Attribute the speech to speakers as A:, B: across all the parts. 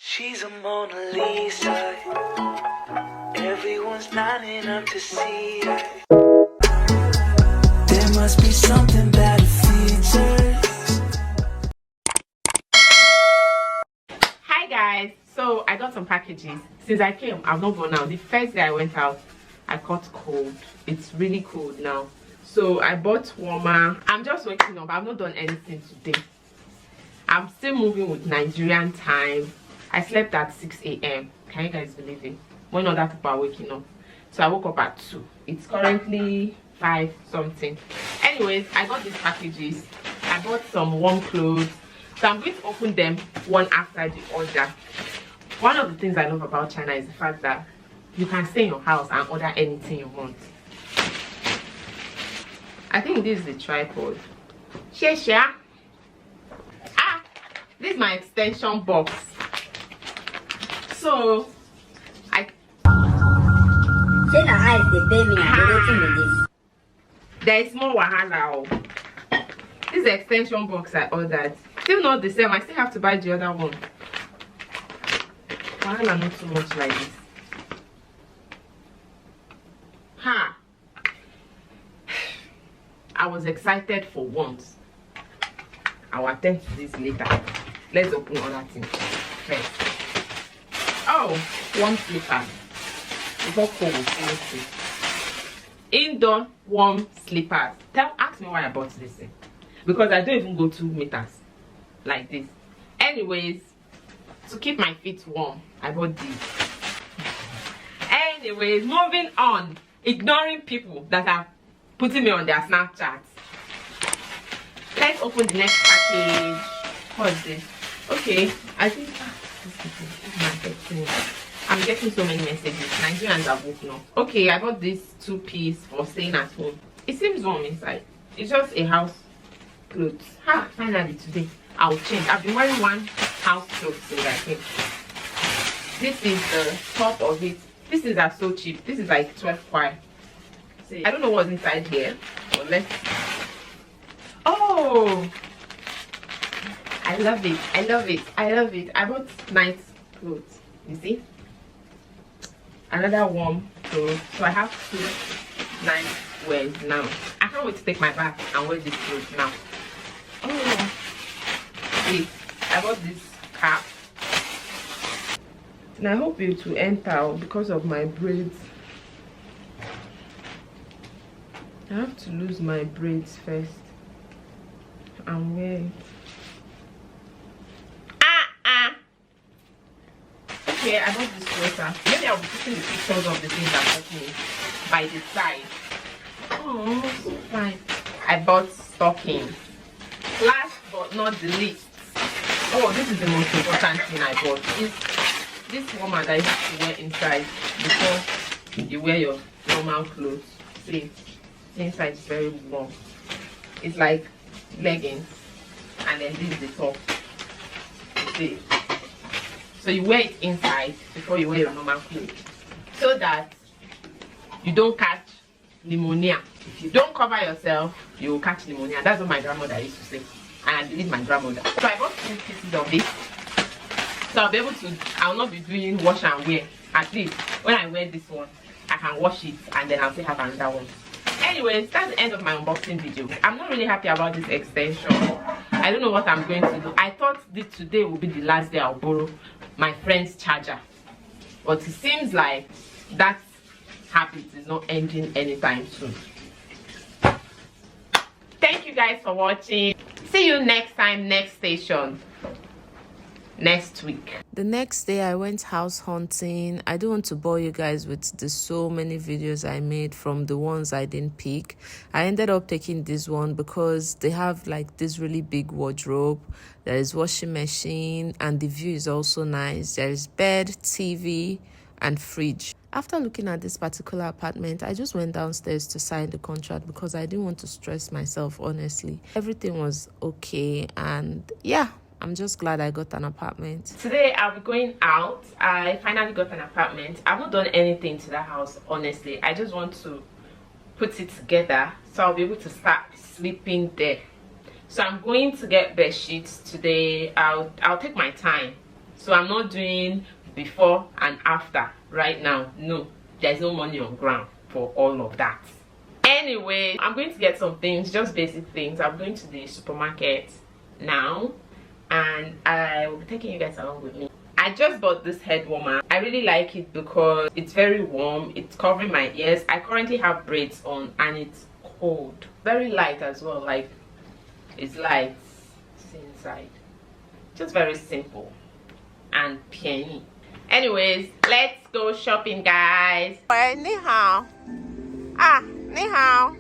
A: She's a Mona Lisa. Everyone's lining up to see her. There must be something about her features.
B: Hi guys, so I got some packages. Since I came, I've not gone out. The first day I went out, I caught cold. It's really cold now. So I bought warmer. I'm just waking up. I've not done anything today. I'm still moving with Nigerian time. I slept at 6 a.m. Can you guys believe it? When other people are waking up. So I woke up at 2. It's currently 5 something. Anyways, I got these packages. I bought some warm clothes. So I'm going to open them one after the other. One of the things I love about China is the fact that you can stay in your house and order anything you want. I think this is the tripod. Shesha. Ah, this is my extension box. So there is more wahala. This is the extension box I ordered. Still not the same. I still have to buy the other one. Wahala not too much like this. Ha! I was excited for once. I'll attend to this later. Let's open other things first. Oh, warm slippers. It's not cold. Indoor warm slippers. Ask me why I bought this thing. Because I don't even go 2 meters like this. Anyways, to keep my feet warm, I bought these. Anyways, moving on. Ignoring people that are putting me on their Snapchat. Let's open the next package. What's this? Okay, I think I'm getting so many messages. Nigerians are woken up. Okay, I got this 2-piece for staying at home. It seems warm inside. It's just a house clothes. Ha! Finally today I'll change. I've been wearing one house clothes since I came. This is the top of it. These things are so cheap. This is like 12 kwai. See, I don't know what's inside here, but let's. Oh! I love it. I love it. I love it. I bought nice clothes. You see? Another warm clothes. So I have 2 nice wears now. I can't wait to take my bath and wear this clothes now. Oh, wait. I bought this cap. And I hope it will enter because of my braids. I have to lose my braids first and wear it. Okay, I bought this sweater. Maybe I'll be putting the pictures of the things I'm talking by the side. Oh, so fine. I bought stockings. Last but not the least. Oh, this is the most important thing I bought. Is this warmer that you have to wear inside before you wear your normal clothes. See, the inside is very warm. It's like leggings, and then this is the top. See. So you wear it inside before you wear your normal clothes, so that you don't catch pneumonia. If you don't cover yourself, you will catch pneumonia. That's what my grandmother used to say, and I believe my grandmother. So I bought 2 pieces of this, so I'll be able to. I'll not be doing wash and wear. At least when I wear this one, I can wash it and then I'll still have another one. Anyways, that's the end of my unboxing video. I'm not really happy about this extension. I don't know what I'm going to do. I thought this today will be the last day I'll borrow my friend's charger, but it seems like that habit is not ending anytime soon. Thank you guys for watching. See you next time, next station. next week.
C: The next day I went house hunting. I don't want to bore you guys with the so many videos I made from the ones I didn't pick. I ended up taking this one because they have like this really big wardrobe. There is washing machine and the view is also nice. There is bed, TV and fridge. After looking at this particular apartment, I just went downstairs to sign the contract because I didn't want to stress myself, honestly. Everything was okay and yeah, I'm just glad I got an apartment.
B: Today I'll be going out. I finally got an apartment. I haven't done anything to the house, honestly. I just want to put it together so I'll be able to start sleeping there. So I'm going to get bed sheets today. I'll take my time. So I'm not doing before and after right now. No, there's no money on ground for all of that. Anyway, I'm going to get some things, just basic things. I'm going to the supermarket now and I will be taking you guys along with me. I just bought this head warmer. I really like it because it's very warm. It's covering my ears. I currently have braids on and it's cold. Very light as well, like it's light. See inside. Just very simple and penny. Anyways, let's go shopping, guys. Ni hao. Ni hao.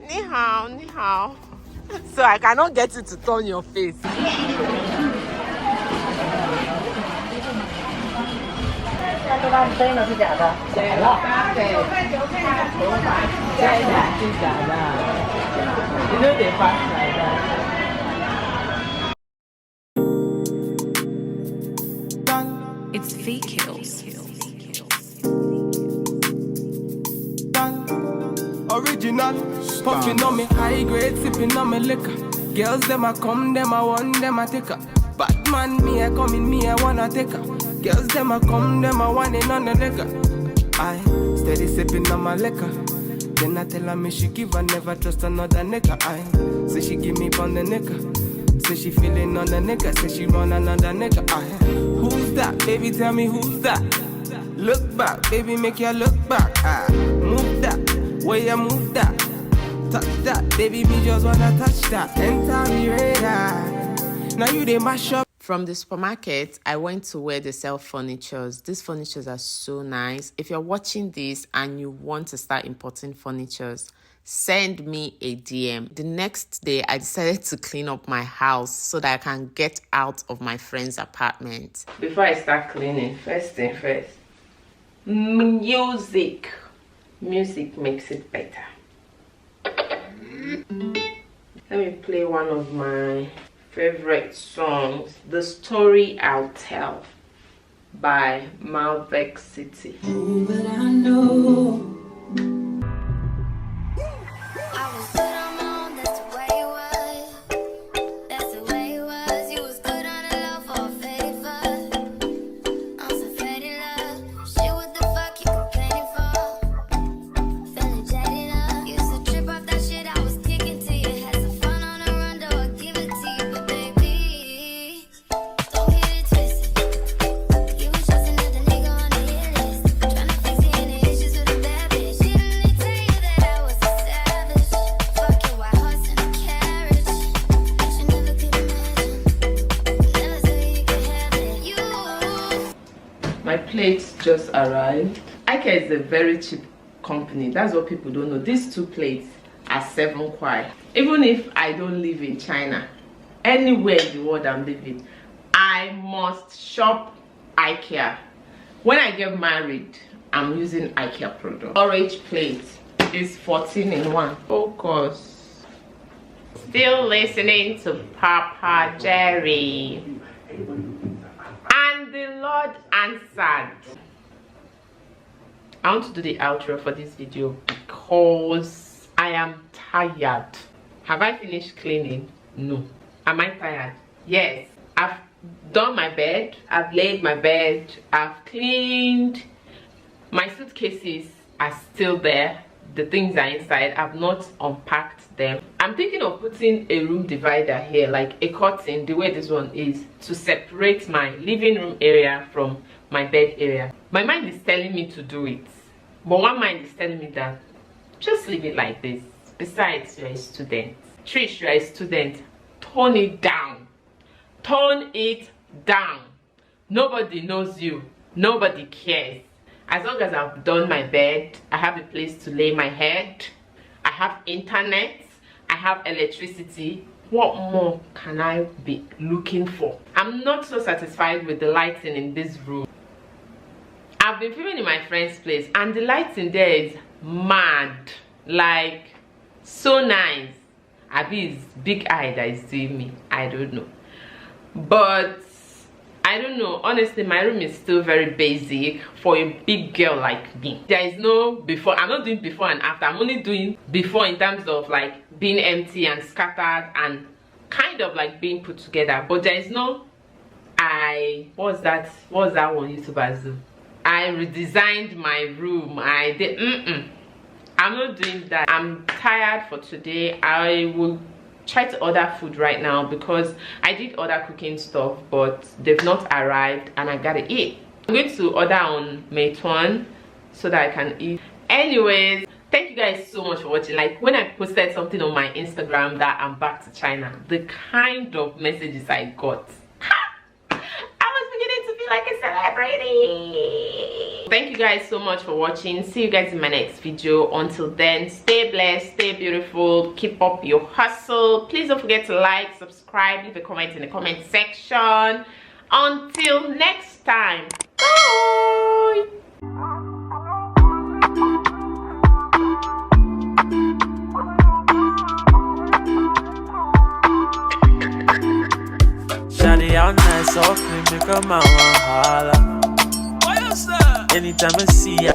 B: Ni hao, ni hao. So I cannot get you to turn your face.
C: It's fake kills.
D: Original, puffing on me high grade, sipping on me liquor. Girls them a come, them a want, them a take her. Bad man, me a come in, me a wanna take her. Girls them a come, them a want it on the liquor. I steady sipping on my liquor. Then I tell her me she give her, never trust another nigga. I say she give me on the nigga. Say she feeling on the nigga. Say she run another nigga. I who's that? Baby, tell me who's that? Look back, baby, make you look back. Move that. Where you move that, touch that, baby, me just wanna touch that. Enter me radar. Now you they mash up.
C: From the supermarket, I went to where they sell furnitures. These furnitures are so nice. If you're watching this and you want to start importing furnitures, send me a DM. The next day, I decided to clean up my house so that I can get out of my friend's apartment.
B: Before I start cleaning, first thing first, music. Music makes it better. Let me play one of my favorite songs, The Story I'll Tell by Malbec City.
A: Oh, but I know.
B: My plates just arrived. IKEA is a very cheap company. That's what people don't know. These two plates are 7 kwai. Even if I don't live in China, anywhere in the world I'm living, I must shop IKEA. When I get married, I'm using IKEA product. Orange plate is 14 in 1. Focus. Still listening to Papa Jerry. And the Lord answered. I want to do the outro for this video because I am tired. Have I finished cleaning? No. Am I tired? Yes. I've done my bed. I've laid my bed. I've cleaned. My suitcases are still there. The things are inside. I've not unpacked them. I'm thinking of putting a room divider here, like a curtain, the way this one is, to separate my living room area from my bed area. My mind is telling me to do it, but one mind is telling me that just leave it like this. Besides, you're a student. Trish, you're a student. Tone it down. Tone it down. Nobody knows you. Nobody cares. As long as I've done my bed, I have a place to lay my head, I have internet, I have electricity. What more can I be looking for? I'm not so satisfied with the lighting in this room. I've been filming in my friend's place and the lighting there is mad. Like, so nice. Abi is big eye that is doing me. I don't know. But I don't know. Honestly, my room is still very basic for a big girl like me. There is no before. I'm not doing before and after. I'm only doing before in terms of like being empty and scattered and kind of like being put together. But there is no what's that one YouTuber do? I redesigned my room. I did I'm not doing that. I'm tired for today. I will try to order food right now because I did order cooking stuff but they've not arrived and I gotta eat. I'm going to order on Meituan so that I can eat. Anyways, thank you guys so much for watching. Like, when I posted something on my Instagram that I'm back to China, the kind of messages I got, I was beginning to feel like a celebrity. Thank you guys so much for watching. See you guys in my next video. Until then, stay blessed, stay beautiful, keep up your hustle. Please don't forget to like, subscribe, leave a comment in the comment section. Until next time, bye.
A: Shawty out nice, so quick, make a man want holla. Anytime I see ya.